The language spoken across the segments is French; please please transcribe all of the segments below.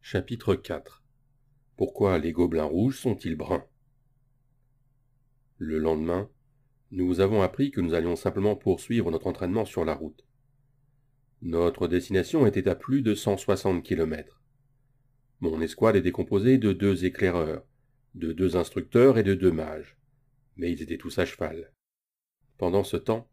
Chapitre 4. Pourquoi les gobelins rouges sont-ils bruns? Le lendemain, nous avons appris que nous allions simplement poursuivre notre entraînement sur la route. Notre destination était à plus de 160 kilomètres. Mon escouade était composée de 2 éclaireurs, de 2 instructeurs et de 2 mages, mais ils étaient tous à cheval. Pendant ce temps,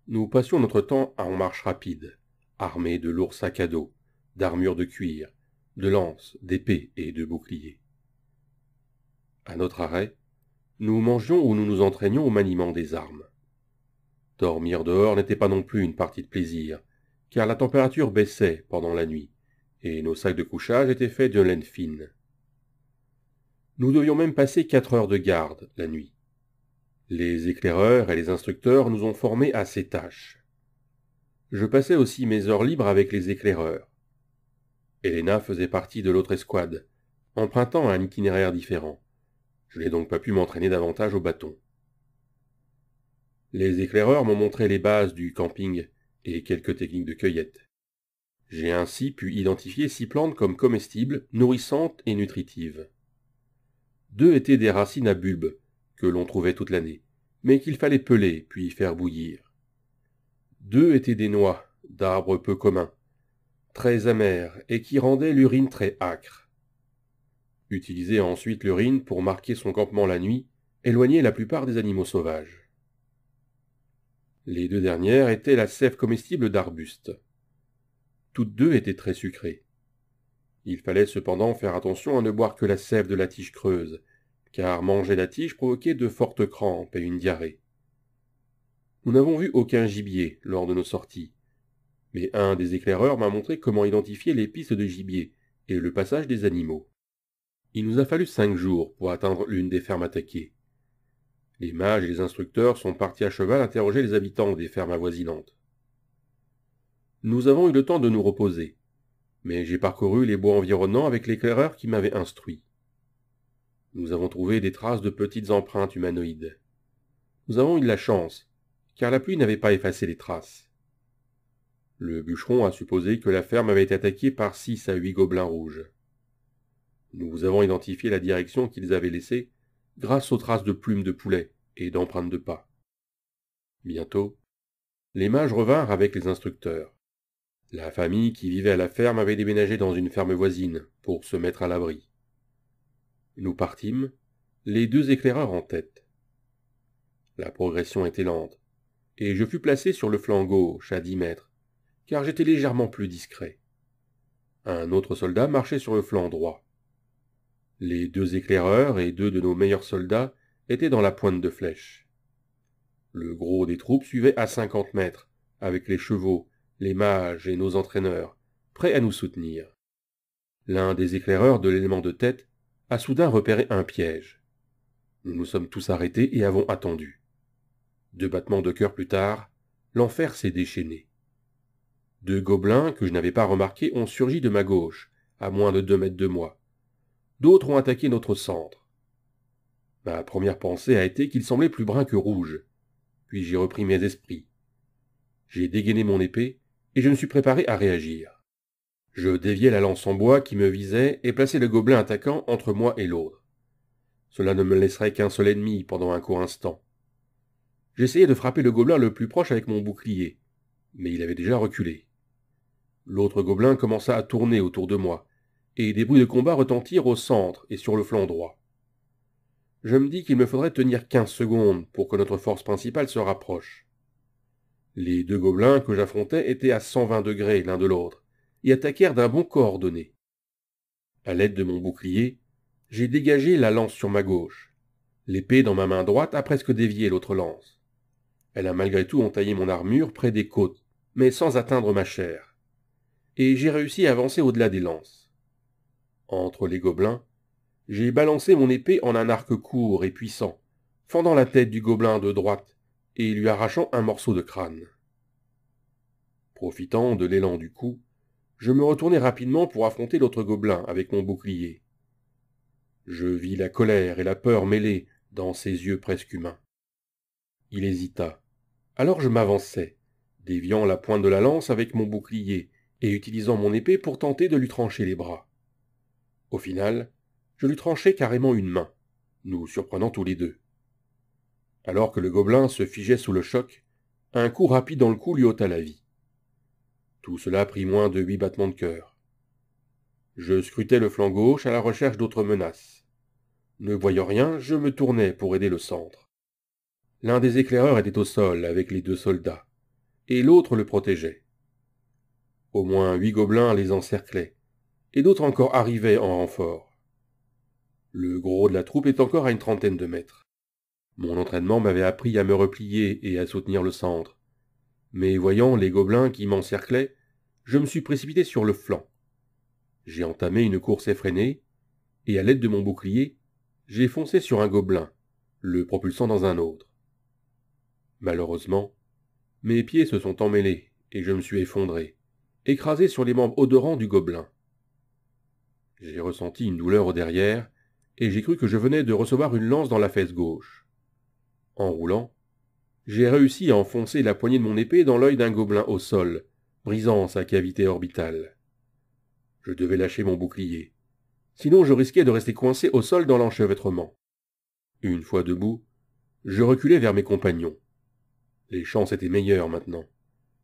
nous passions notre temps en marche rapide, armés de lourds sacs à dos, d'armures de cuir, de lances, d'épées et de boucliers. À notre arrêt, nous mangions ou nous nous entraînions au maniement des armes. Dormir dehors n'était pas non plus une partie de plaisir, car la température baissait pendant la nuit, et nos sacs de couchage étaient faits de laine fine. Nous devions même passer 4 heures de garde la nuit. Les éclaireurs et les instructeurs nous ont formés à ces tâches. Je passais aussi mes heures libres avec les éclaireurs. Helena faisait partie de l'autre escouade, empruntant un itinéraire différent. Je n'ai donc pas pu m'entraîner davantage au bâton. Les éclaireurs m'ont montré les bases du camping et quelques techniques de cueillette. J'ai ainsi pu identifier 6 plantes comme comestibles, nourrissantes et nutritives. 2 étaient des racines à bulbes, que l'on trouvait toute l'année, mais qu'il fallait peler puis faire bouillir. 2 étaient des noix, d'arbres peu communs, très amères et qui rendaient l'urine très âcre. Utiliser ensuite l'urine pour marquer son campement la nuit éloignait la plupart des animaux sauvages. Les 2 dernières étaient la sève comestible d'arbustes. Toutes 2 étaient très sucrées. Il fallait cependant faire attention à ne boire que la sève de la tige creuse, car manger la tige provoquait de fortes crampes et une diarrhée. Nous n'avons vu aucun gibier lors de nos sorties, mais un des éclaireurs m'a montré comment identifier les pistes de gibier et le passage des animaux. Il nous a fallu 5 jours pour atteindre l'une des fermes attaquées. Les mages et les instructeurs sont partis à cheval interroger les habitants des fermes avoisinantes. Nous avons eu le temps de nous reposer, mais j'ai parcouru les bois environnants avec l'éclaireur qui m'avait instruit. Nous avons trouvé des traces de petites empreintes humanoïdes. Nous avons eu de la chance, car la pluie n'avait pas effacé les traces. Le bûcheron a supposé que la ferme avait été attaquée par 6 à 8 gobelins rouges. Nous avons identifié la direction qu'ils avaient laissée grâce aux traces de plumes de poulet et d'empreintes de pas. Bientôt, les mages revinrent avec les instructeurs. La famille qui vivait à la ferme avait déménagé dans une ferme voisine pour se mettre à l'abri. Nous partîmes, les 2 éclaireurs en tête. La progression était lente, et je fus placé sur le flanc gauche à 10 mètres, car j'étais légèrement plus discret. Un autre soldat marchait sur le flanc droit. Les 2 éclaireurs et 2 de nos meilleurs soldats étaient dans la pointe de flèche. Le gros des troupes suivait à 50 mètres, avec les chevaux, les mages et nos entraîneurs, prêts à nous soutenir. L'un des éclaireurs de l'élément de tête a soudain repéré un piège. Nous nous sommes tous arrêtés et avons attendu. 2 battements de cœur plus tard, l'enfer s'est déchaîné. 2 gobelins que je n'avais pas remarqués ont surgi de ma gauche, à moins de 2 mètres de moi. D'autres ont attaqué notre centre. Ma première pensée a été qu'ils semblaient plus bruns que rouges. Puis j'ai repris mes esprits. J'ai dégainé mon épée et je me suis préparé à réagir. Je déviai la lance en bois qui me visait et plaçai le gobelin attaquant entre moi et l'autre. Cela ne me laisserait qu'un seul ennemi pendant un court instant. J'essayai de frapper le gobelin le plus proche avec mon bouclier, mais il avait déjà reculé. L'autre gobelin commença à tourner autour de moi, et des bruits de combat retentirent au centre et sur le flanc droit. Je me dis qu'il me faudrait tenir 15 secondes pour que notre force principale se rapproche. Les 2 gobelins que j'affrontais étaient à 120 degrés l'un de l'autre, et attaquèrent d'un bond coordonné. À l'aide de mon bouclier, j'ai dégagé la lance sur ma gauche. L'épée dans ma main droite a presque dévié l'autre lance. Elle a malgré tout entaillé mon armure près des côtes, mais sans atteindre ma chair. Et j'ai réussi à avancer au-delà des lances. Entre les gobelins, j'ai balancé mon épée en un arc court et puissant, fendant la tête du gobelin de droite et lui arrachant un morceau de crâne. Profitant de l'élan du coup, je me retournai rapidement pour affronter l'autre gobelin avec mon bouclier. Je vis la colère et la peur mêlées dans ses yeux presque humains. Il hésita. Alors je m'avançai, déviant la pointe de la lance avec mon bouclier et utilisant mon épée pour tenter de lui trancher les bras. Au final, je lui tranchai carrément une main, nous surprenant tous les deux. Alors que le gobelin se figeait sous le choc, un coup rapide dans le cou lui ôta la vie. Tout cela prit moins de 8 battements de cœur. Je scrutais le flanc gauche à la recherche d'autres menaces. Ne voyant rien, je me tournai pour aider le centre. L'un des éclaireurs était au sol avec les 2 soldats, et l'autre le protégeait. Au moins 8 gobelins les encerclaient, et d'autres encore arrivaient en renfort. Le gros de la troupe est encore à une trentaine de mètres. Mon entraînement m'avait appris à me replier et à soutenir le centre. Mais voyant les gobelins qui m'encerclaient, je me suis précipité sur le flanc. J'ai entamé une course effrénée, et à l'aide de mon bouclier, j'ai foncé sur un gobelin, le propulsant dans un autre. Malheureusement, mes pieds se sont emmêlés et je me suis effondré, écrasé sur les membres odorants du gobelin. J'ai ressenti une douleur au derrière et j'ai cru que je venais de recevoir une lance dans la fesse gauche. En roulant, j'ai réussi à enfoncer la poignée de mon épée dans l'œil d'un gobelin au sol, brisant sa cavité orbitale. Je devais lâcher mon bouclier, sinon je risquais de rester coincé au sol dans l'enchevêtrement. Une fois debout, je reculai vers mes compagnons. Les chances étaient meilleures maintenant.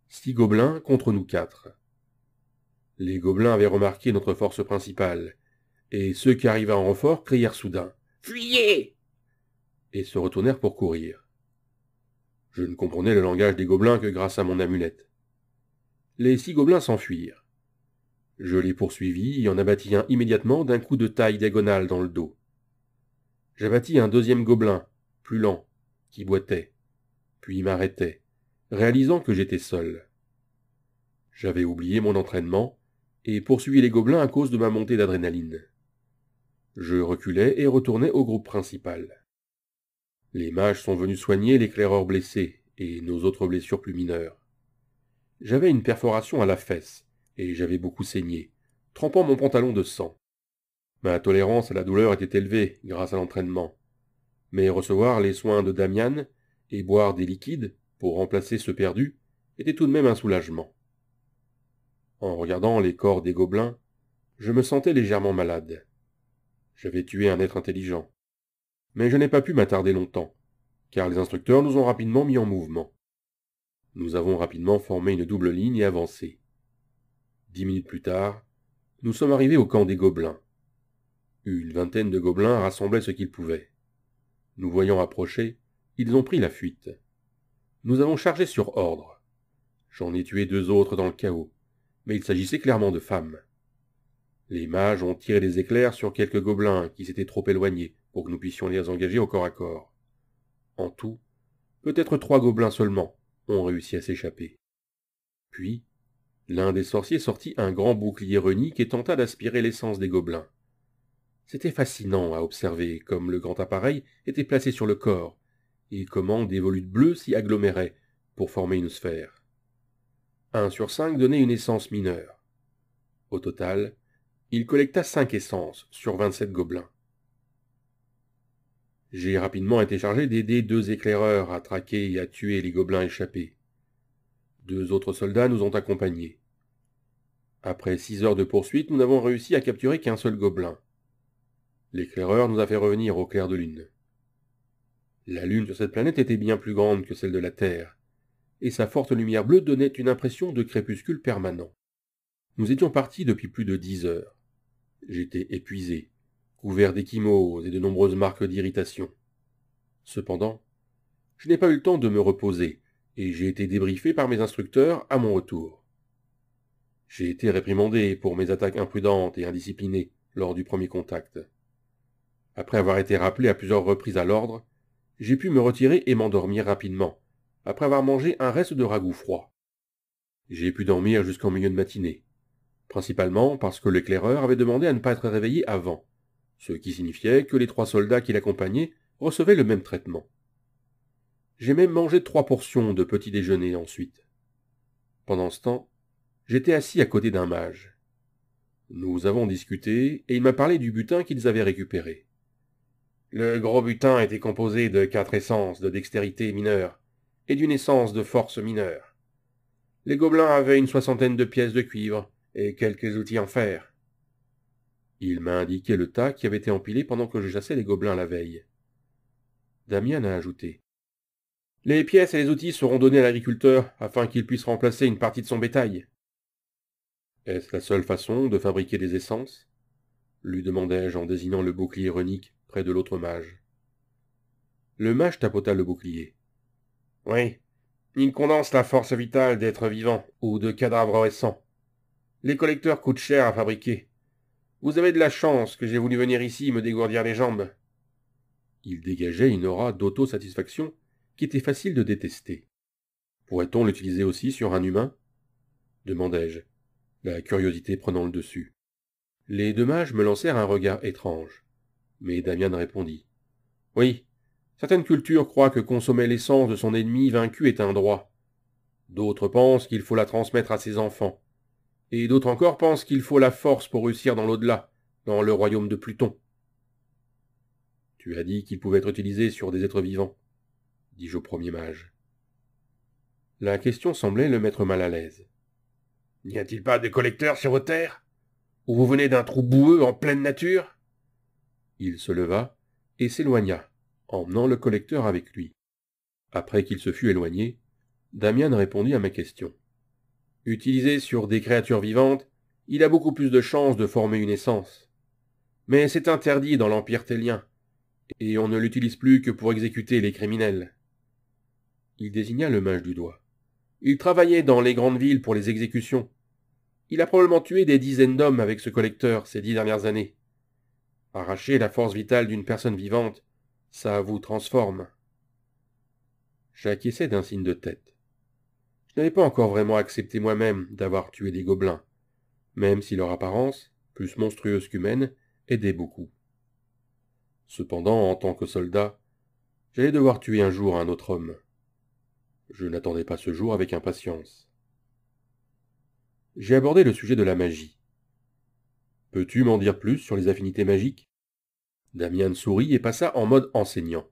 6 gobelins contre nous 4. Les gobelins avaient remarqué notre force principale, et ceux qui arrivaient en renfort crièrent soudain « Fuyez !» et se retournèrent pour courir. Je ne comprenais le langage des gobelins que grâce à mon amulette. Les 6 gobelins s'enfuirent. Je les poursuivis et en abattis un immédiatement d'un coup de taille diagonale dans le dos. J'abattis un deuxième gobelin, plus lent, qui boitait, puis m'arrêtait, réalisant que j'étais seul. J'avais oublié mon entraînement et poursuivi les gobelins à cause de ma montée d'adrénaline. Je reculai et retournai au groupe principal. Les mages sont venus soigner l'éclaireur blessé et nos autres blessures plus mineures. J'avais une perforation à la fesse et j'avais beaucoup saigné, trempant mon pantalon de sang. Ma tolérance à la douleur était élevée grâce à l'entraînement, mais recevoir les soins de Damian et boire des liquides pour remplacer ceux perdus était tout de même un soulagement. En regardant les corps des gobelins, je me sentais légèrement malade. J'avais tué un être intelligent. Mais je n'ai pas pu m'attarder longtemps, car les instructeurs nous ont rapidement mis en mouvement. Nous avons rapidement formé une double ligne et avancé. 10 minutes plus tard, nous sommes arrivés au camp des gobelins. Une vingtaine de gobelins rassemblaient ce qu'ils pouvaient. Nous voyant approcher, ils ont pris la fuite. Nous avons chargé sur ordre. J'en ai tué 2 autres dans le chaos, mais il s'agissait clairement de femmes. Les mages ont tiré des éclairs sur quelques gobelins qui s'étaient trop éloignés pour que nous puissions les engager au corps à corps. En tout, peut-être 3 gobelins seulement ont réussi à s'échapper. Puis, l'un des sorciers sortit un grand bouclier runique et tenta d'aspirer l'essence des gobelins. C'était fascinant à observer comme le grand appareil était placé sur le corps, et comment des volutes bleues s'y aggloméraient pour former une sphère. 1 sur 5 donnait une essence mineure. Au total, il collecta 5 essences sur 27 gobelins. J'ai rapidement été chargé d'aider 2 éclaireurs à traquer et à tuer les gobelins échappés. 2 autres soldats nous ont accompagnés. Après 6 heures de poursuite, nous n'avons réussi à capturer qu'un seul gobelin. L'éclaireur nous a fait revenir au clair de lune. La lune sur cette planète était bien plus grande que celle de la Terre, et sa forte lumière bleue donnait une impression de crépuscule permanent. Nous étions partis depuis plus de 10 heures. J'étais épuisé, couvert d'échymoses et de nombreuses marques d'irritation. Cependant, je n'ai pas eu le temps de me reposer, et j'ai été débriefé par mes instructeurs à mon retour. J'ai été réprimandé pour mes attaques imprudentes et indisciplinées lors du premier contact. Après avoir été rappelé à plusieurs reprises à l'ordre, j'ai pu me retirer et m'endormir rapidement, après avoir mangé un reste de ragoût froid. J'ai pu dormir jusqu'en milieu de matinée, principalement parce que l'éclaireur avait demandé à ne pas être réveillé avant, ce qui signifiait que les 3 soldats qui l'accompagnaient recevaient le même traitement. J'ai même mangé 3 portions de petit déjeuner ensuite. Pendant ce temps, j'étais assis à côté d'un mage. Nous avons discuté et il m'a parlé du butin qu'ils avaient récupéré. Le gros butin était composé de 4 essences de dextérité mineure et d'une essence de force mineure. Les gobelins avaient une 60aine de pièces de cuivre et quelques outils en fer. Il m'a indiqué le tas qui avait été empilé pendant que je chassais les gobelins la veille. Damian a ajouté. Les pièces et les outils seront donnés à l'agriculteur afin qu'il puisse remplacer une partie de son bétail. Est-ce la seule façon de fabriquer des essences lui demandai-je en désignant le bouclier runique près de l'autre mage. Le mage tapota le bouclier. Oui, il condense la force vitale d'êtres vivants ou de cadavres récents. Les collecteurs coûtent cher à fabriquer. Vous avez de la chance que j'ai voulu venir ici me dégourdir les jambes. Il dégageait une aura d'autosatisfaction qui était facile de détester. Pourrait-on l'utiliser aussi sur un humain demandai-je, la curiosité prenant le dessus. Les deux mages me lancèrent un regard étrange, mais Damian répondit. Oui, certaines cultures croient que consommer l'essence de son ennemi vaincu est un droit. D'autres pensent qu'il faut la transmettre à ses enfants. Et d'autres encore pensent qu'il faut la force pour réussir dans l'au-delà, dans le royaume de Pluton. Tu as dit qu'il pouvait être utilisé sur des êtres vivants, dis-je au premier mage. La question semblait le mettre mal à l'aise. N'y a-t-il pas de collecteurs sur vos terres? Ou vous venez d'un trou boueux en pleine nature? Il se leva et s'éloigna, emmenant le collecteur avec lui. Après qu'il se fut éloigné, Damian répondit à ma question. Utilisé sur des créatures vivantes, il a beaucoup plus de chances de former une essence. Mais c'est interdit dans l'Empire télien, et on ne l'utilise plus que pour exécuter les criminels. Il désigna le mage du doigt. Il travaillait dans les grandes villes pour les exécutions. Il a probablement tué des dizaines d'hommes avec ce collecteur ces 10 dernières années. Arracher la force vitale d'une personne vivante, ça vous transforme. J'acquiesçai d'un signe de tête. Je n'avais pas encore vraiment accepté moi-même d'avoir tué des gobelins, même si leur apparence, plus monstrueuse qu'humaine, aidait beaucoup. Cependant, en tant que soldat, j'allais devoir tuer un jour un autre homme. Je n'attendais pas ce jour avec impatience. J'ai abordé le sujet de la magie. Peux-tu m'en dire plus sur les affinités magiques? Damian sourit et passa en mode enseignant.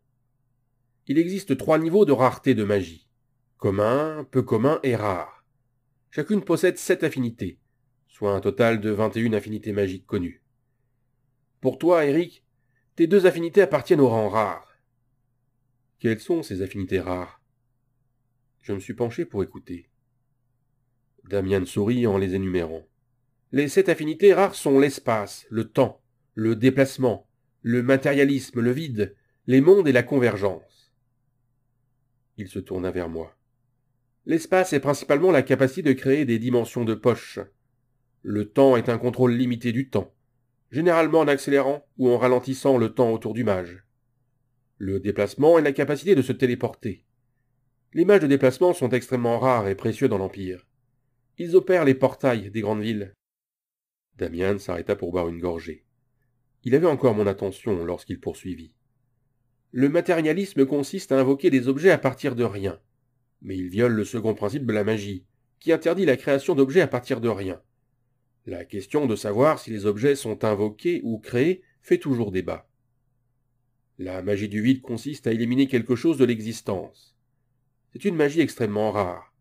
Il existe 3 niveaux de rareté de magie. Commun, peu commun et rare. Chacune possède 7 affinités, soit un total de 21 affinités magiques connues. Pour toi, Eric, tes 2 affinités appartiennent au rang rare. Quelles sont ces affinités rares? Je me suis penché pour écouter. Damian sourit en les énumérant. Les 7 affinités rares sont l'espace, le temps, le déplacement, le matérialisme, le vide, les mondes et la convergence. Il se tourna vers moi. L'espace est principalement la capacité de créer des dimensions de poche. Le temps est un contrôle limité du temps, généralement en accélérant ou en ralentissant le temps autour du mage. Le déplacement est la capacité de se téléporter. Les mages de déplacement sont extrêmement rares et précieux dans l'Empire. Ils opèrent les portails des grandes villes. Damian s'arrêta pour boire une gorgée. Il avait encore mon attention lorsqu'il poursuivit. Le matérialisme consiste à invoquer des objets à partir de rien. Mais il viole le second principe de la magie, qui interdit la création d'objets à partir de rien. La question de savoir si les objets sont invoqués ou créés fait toujours débat. La magie du vide consiste à éliminer quelque chose de l'existence. C'est une magie extrêmement rare,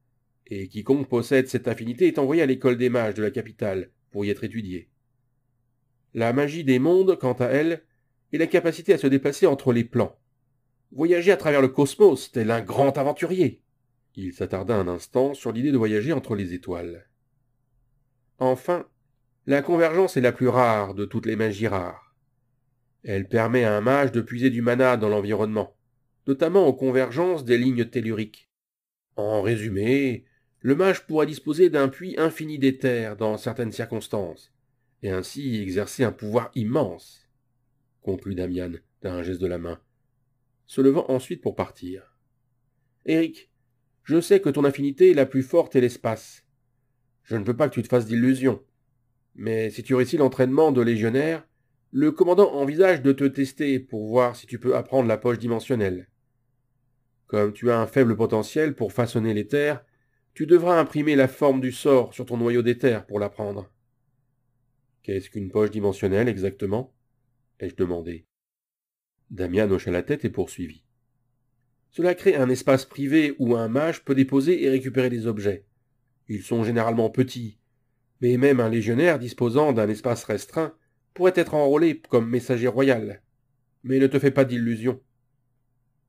et quiconque possède cette affinité est envoyé à l'école des mages de la capitale pour y être étudié. La magie des mondes, quant à elle, est la capacité à se déplacer entre les plans. Voyager à travers le cosmos, tel un grand aventurier. Il s'attarda un instant sur l'idée de voyager entre les étoiles. Enfin, la convergence est la plus rare de toutes les magies rares. Elle permet à un mage de puiser du mana dans l'environnement, notamment aux convergences des lignes telluriques. En résumé, le mage pourra disposer d'un puits infini d'éther dans certaines circonstances, et ainsi exercer un pouvoir immense, conclut Damian d'un geste de la main, se levant ensuite pour partir. Eric, je sais que ton affinité la plus forte est l'espace. Je ne veux pas que tu te fasses d'illusions. Mais si tu réussis l'entraînement de légionnaire, le commandant envisage de te tester pour voir si tu peux apprendre la poche dimensionnelle. Comme tu as un faible potentiel pour façonner l'éther, tu devras imprimer la forme du sort sur ton noyau d'éther pour l'apprendre. Qu'est-ce qu'une poche dimensionnelle exactement? Ai-je demandé. Damian hocha la tête et poursuivit. Cela crée un espace privé où un mage peut déposer et récupérer des objets. Ils sont généralement petits, mais même un légionnaire disposant d'un espace restreint pourrait être enrôlé comme messager royal. Mais ne te fais pas d'illusions.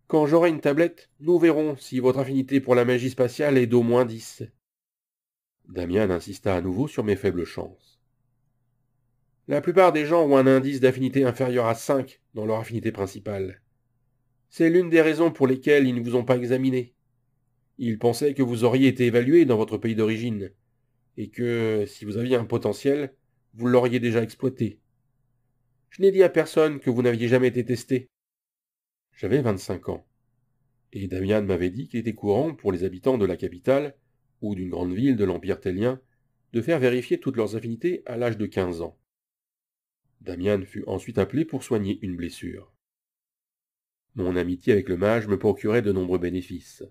Quand j'aurai une tablette, nous verrons si votre affinité pour la magie spatiale est d'au moins 10. Damian insista à nouveau sur mes faibles chances. La plupart des gens ont un indice d'affinité inférieur à 5 dans leur affinité principale. C'est l'une des raisons pour lesquelles ils ne vous ont pas examiné. Ils pensaient que vous auriez été évalué dans votre pays d'origine, et que, si vous aviez un potentiel, vous l'auriez déjà exploité. Je n'ai dit à personne que vous n'aviez jamais été testé. J'avais 25 ans, et Damian m'avait dit qu'il était courant pour les habitants de la capitale, ou d'une grande ville de l'Empire tellien, de faire vérifier toutes leurs affinités à l'âge de 15 ans. Damian fut ensuite appelé pour soigner une blessure. Mon amitié avec le mage me procurait de nombreux bénéfices.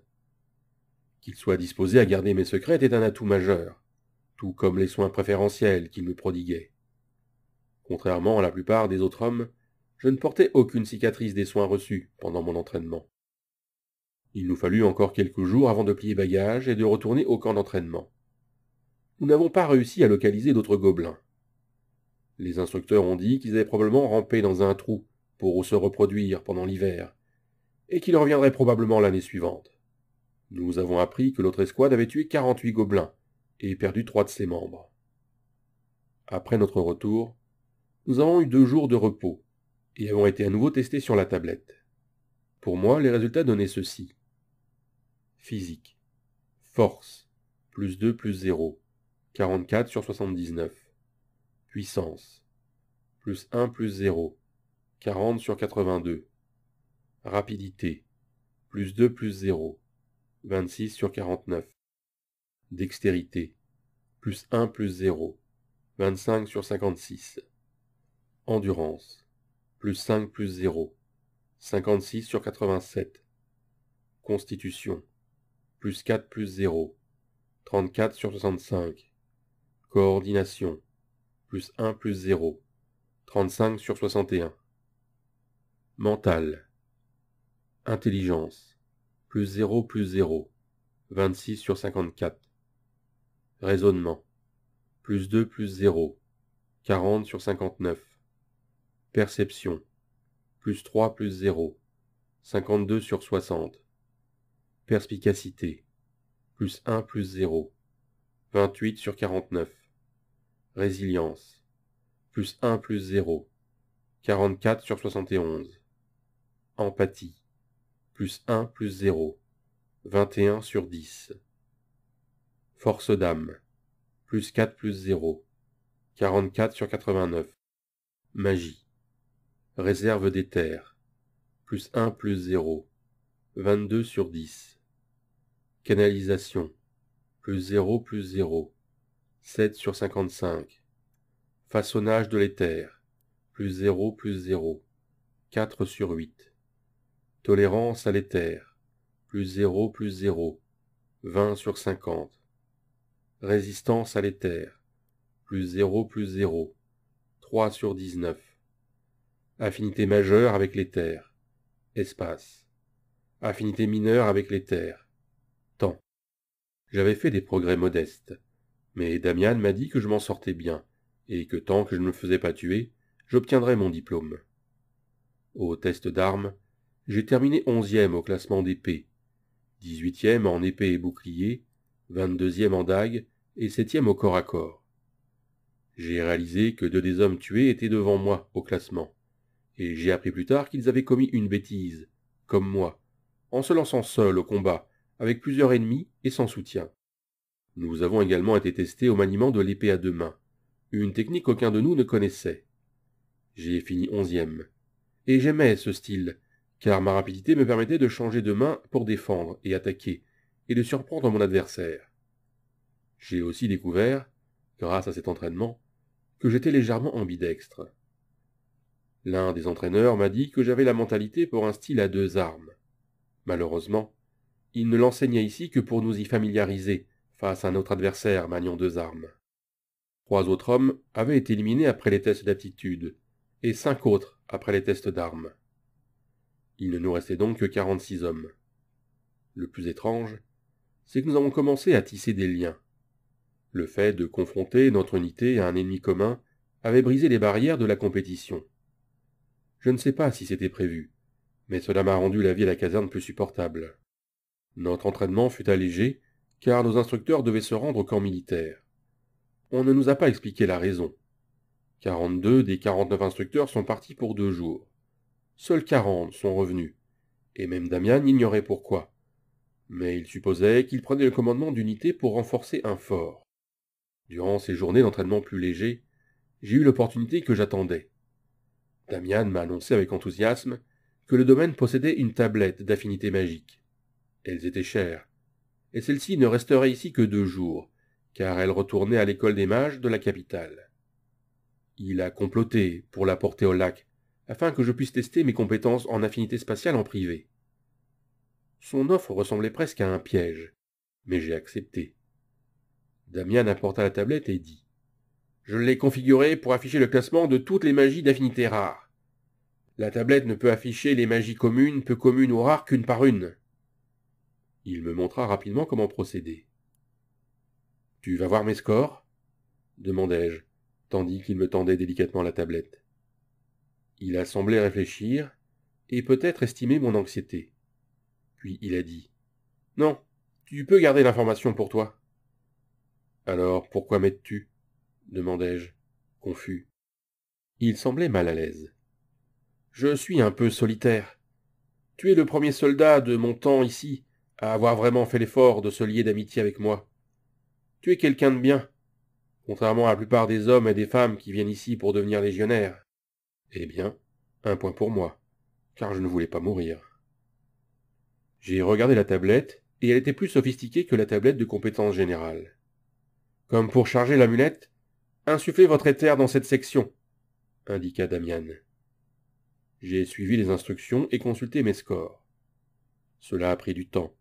Qu'il soit disposé à garder mes secrets était un atout majeur, tout comme les soins préférentiels qu'il me prodiguait. Contrairement à la plupart des autres hommes, je ne portais aucune cicatrice des soins reçus pendant mon entraînement. Il nous fallut encore quelques jours avant de plier bagages et de retourner au camp d'entraînement. Nous n'avons pas réussi à localiser d'autres gobelins. Les instructeurs ont dit qu'ils avaient probablement rampé dans un trou pour se reproduire pendant l'hiver, et qu'ils reviendraient probablement l'année suivante. Nous avons appris que l'autre escouade avait tué 48 gobelins et perdu 3 de ses membres. Après notre retour, nous avons eu 2 jours de repos et avons été à nouveau testés sur la tablette. Pour moi, les résultats donnaient ceci. Physique. Force. Plus 2 plus 0. 44 sur 79. Puissance. Plus 1 plus 0. 40 sur 82. Rapidité. Plus 2 plus 0. 26 sur 49. Dextérité. Plus 1 plus 0. 25 sur 56. Endurance. Plus 5 plus 0. 56 sur 87. Constitution. Plus 4 plus 0. 34 sur 65. Coordination. Plus 1 plus 0. 35 sur 61. Mental. Intelligence. Plus 0 plus 0. 26 sur 54. Raisonnement. Plus 2 plus 0. 40 sur 59. Perception. Plus 3 plus 0. 52 sur 60. Perspicacité. Plus 1 plus 0. 28 sur 49. Résilience. Plus 1 plus 0. 44 sur 71. Empathie. Plus 1 plus 0. 21 sur 10. Force d'âme. Plus 4 plus 0. 44 sur 89. Magie. Réserve d'éther. Plus 1 plus 0. 22 sur 10. Canalisation. Plus 0 plus 0. 7 sur 55. Façonnage de l'éther. Plus 0 plus 0. 4 sur 8. Tolérance à l'éther. Plus 0 plus 0. 20 sur 50. Résistance à l'éther. Plus 0 plus 0. 3 sur 19. Affinité majeure avec l'éther. Espace. Affinité mineure avec l'éther. Temps. J'avais fait des progrès modestes, mais Damian m'a dit que je m'en sortais bien, et que tant que je ne me faisais pas tuer, j'obtiendrais mon diplôme. Au test d'armes, j'ai terminé 11e au classement d'épée, 18e en épée et bouclier, 22e en dague et 7e au corps à corps. J'ai réalisé que 2 des hommes tués étaient devant moi au classement, et j'ai appris plus tard qu'ils avaient commis une bêtise, comme moi, en se lançant seuls au combat, avec plusieurs ennemis et sans soutien. Nous avons également été testés au maniement de l'épée à 2 mains, une technique qu'aucun de nous ne connaissait. J'ai fini 11e, et j'aimais ce style, car ma rapidité me permettait de changer de main pour défendre et attaquer, et de surprendre mon adversaire. J'ai aussi découvert, grâce à cet entraînement, que j'étais légèrement ambidextre. L'un des entraîneurs m'a dit que j'avais la mentalité pour un style à 2 armes. Malheureusement, il ne l'enseignait ici que pour nous y familiariser face à notre adversaire maniant 2 armes. 3 autres hommes avaient été éliminés après les tests d'aptitude, et 5 autres après les tests d'armes. Il ne nous restait donc que 46 hommes. Le plus étrange, c'est que nous avons commencé à tisser des liens. Le fait de confronter notre unité à un ennemi commun avait brisé les barrières de la compétition. Je ne sais pas si c'était prévu, mais cela m'a rendu la vie à la caserne plus supportable. Notre entraînement fut allégé, car nos instructeurs devaient se rendre au camp militaire. On ne nous a pas expliqué la raison. 42 des 49 instructeurs sont partis pour 2 jours. Seuls 40 sont revenus, et même Damian ignorait pourquoi. Mais il supposait qu'ils prenaient le commandement d'unités pour renforcer un fort. Durant ces journées d'entraînement plus légers, j'ai eu l'opportunité que j'attendais. Damian m'a annoncé avec enthousiasme que le domaine possédait une tablette d'affinité magique. Elles étaient chères, et celle-ci ne resterait ici que 2 jours, car elle retournait à l'école des mages de la capitale. Il a comploté pour la porter au lac, afin que je puisse tester mes compétences en affinité spatiale en privé. Son offre ressemblait presque à un piège, mais j'ai accepté. Damian apporta la tablette et dit « Je l'ai configurée pour afficher le classement de toutes les magies d'affinité rare. La tablette ne peut afficher les magies communes, peu communes ou rares qu'une par une. » Il me montra rapidement comment procéder. « Tu vas voir mes scores ?» demandai-je, tandis qu'il me tendait délicatement la tablette. Il a semblé réfléchir, et peut-être estimer mon anxiété. Puis il a dit « Non, tu peux garder l'information pour toi. » « Alors, pourquoi m'aides-tu » demandai-je, confus. Il semblait mal à l'aise. « Je suis un peu solitaire. Tu es le premier soldat de mon temps ici à avoir vraiment fait l'effort de se lier d'amitié avec moi. Tu es quelqu'un de bien, contrairement à la plupart des hommes et des femmes qui viennent ici pour devenir légionnaires. Eh bien, un point pour moi, car je ne voulais pas mourir. » J'ai regardé la tablette, et elle était plus sophistiquée que la tablette de compétences générales. « Comme pour charger l'amulette, insufflez votre éther dans cette section, » indiqua Damian. J'ai suivi les instructions et consulté mes scores. Cela a pris du temps,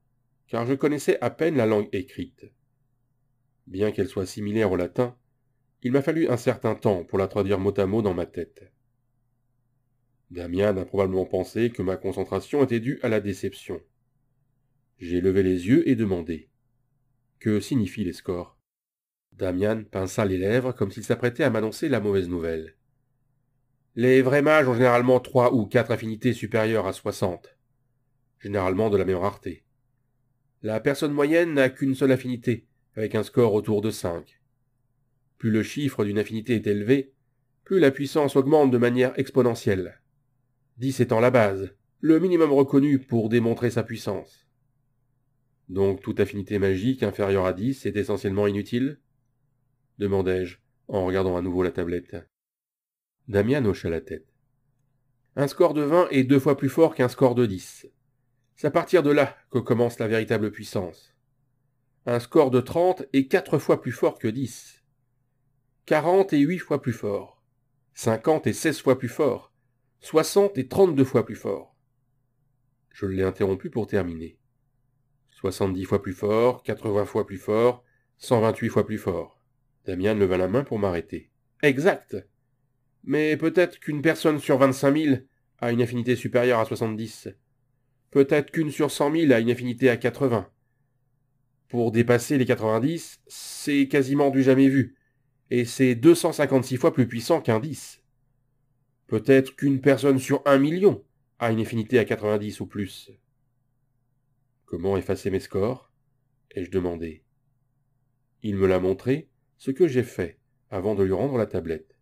car je connaissais à peine la langue écrite. Bien qu'elle soit similaire au latin, il m'a fallu un certain temps pour la traduire mot à mot dans ma tête. Damian a probablement pensé que ma concentration était due à la déception. J'ai levé les yeux et demandé « Que signifient les scores ?» Damian pinça les lèvres comme s'il s'apprêtait à m'annoncer la mauvaise nouvelle. « Les vrais mages ont généralement 3 ou 4 affinités supérieures à 60, généralement de la même rareté. La personne moyenne n'a qu'une seule affinité, avec un score autour de 5. Plus le chiffre d'une affinité est élevé, plus la puissance augmente de manière exponentielle. 10 étant la base, le minimum reconnu pour démontrer sa puissance. Donc toute affinité magique inférieure à 10 est essentiellement inutile ? Demandai-je, en regardant à nouveau la tablette. Damian hocha la tête. Un score de 20 est 2 fois plus fort qu'un score de 10. C'est à partir de là que commence la véritable puissance. Un score de 30 est 4 fois plus fort que 10. 40 est 8 fois plus fort. 50 est 16 fois plus fort. 60 est 32 fois plus fort. Je l'ai interrompu pour terminer. 70 fois plus fort, 80 fois plus fort, 128 fois plus fort. Damian leva la main pour m'arrêter. Exact. Mais peut-être qu'une personne sur 25 000 a une affinité supérieure à 70. Peut-être qu'une sur 100 000 a une affinité à 80. Pour dépasser les 90, c'est quasiment du jamais vu, et c'est 256 fois plus puissant qu'un 10. Peut-être qu'une personne sur 1 million a une affinité à 90 ou plus. Comment effacer mes scores ? Ai-je demandé. Il me l'a montré, ce que j'ai fait, avant de lui rendre la tablette.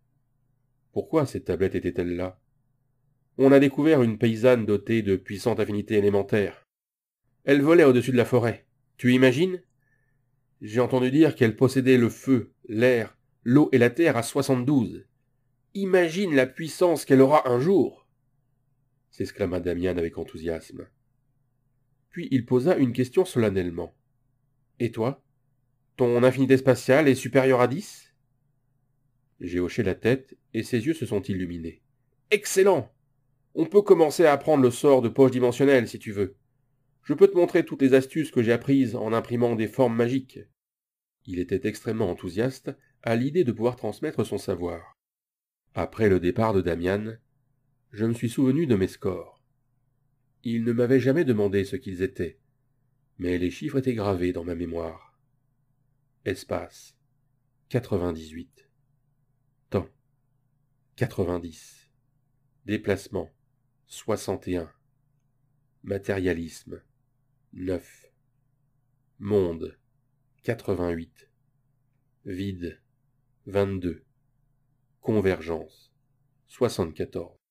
Pourquoi cette tablette était-elle là ? On a découvert une paysanne dotée de puissantes affinités élémentaires. Elle volait au-dessus de la forêt. Tu imagines ? J'ai entendu dire qu'elle possédait le feu, l'air, l'eau et la terre à 72. Imagine la puissance qu'elle aura un jour ! S'exclama Damian avec enthousiasme. Puis il posa une question solennellement. Et toi ? Ton affinité spatiale est supérieure à 10 ? J'ai hoché la tête et ses yeux se sont illuminés. Excellent ! On peut commencer à apprendre le sort de poche dimensionnelle si tu veux. Je peux te montrer toutes les astuces que j'ai apprises en imprimant des formes magiques. Il était extrêmement enthousiaste à l'idée de pouvoir transmettre son savoir. Après le départ de Damian, je me suis souvenu de mes scores. Il ne m'avait jamais demandé ce qu'ils étaient, mais les chiffres étaient gravés dans ma mémoire. Espace 98. Temps 90. Déplacement, 61. Matérialisme, 9. Monde, 88. Vide, 22. Convergence, 74.